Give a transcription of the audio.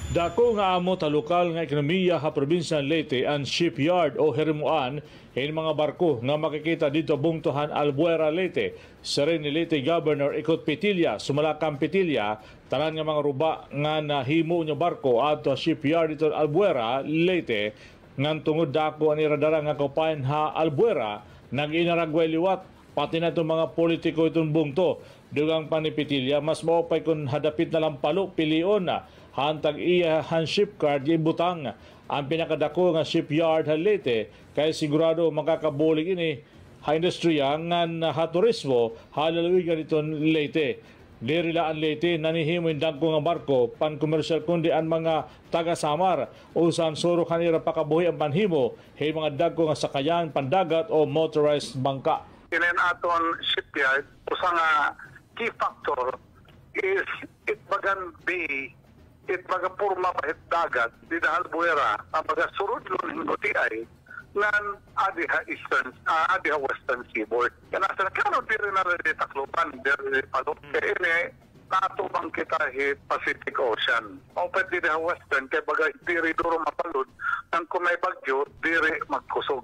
Dako nga amo talukal nga ekonomiya ha probinsya ng Leyte ang shipyard o hirimuan hin mga barko nga makikita dito bungtuhan Albuera, Leyte. Sa rin ni Leyte Governor Ikot Petilla, sumalakang Petilla, tanan nga mga ruba nga nahimo nya barko ato shipyard dito Albuera, Leyte, ngan tungod dako ani radara nga kaupayan ha Albuera, nag-inaragway liwat pati na itong mga politiko itong bungto. Dugang panipitilia, mas maupay kung hadapit na lang palo, pilion na. Hantag iya han shipcard ibutang ang pinakadako nga shipyard ha Leyte kay sigurado makakabulig ini ha industriya nga ha turismo halalawigan itong Leyte. Dirila ang Leyte nanihimo yung dagko nga barko pan komersyal kundi ang mga taga-Samar usan suro kanira pakabuhi ang panhimo hay mga dagko nga sakayan pandagat o motorized bangka. Kinin aton shipyard usa nga key factor is it bagan be it baga purma pahit dagat di dahal buwera ang baga surod lun hinguti ay nan adiha eastern adiha western seaboard kana sa kano diri na rin taklupan diri palok kaya ini natubang kita hit Pacific Ocean o pwede diha western kaya baga diri duro mapalud nang kung may bagyo diri magkusog.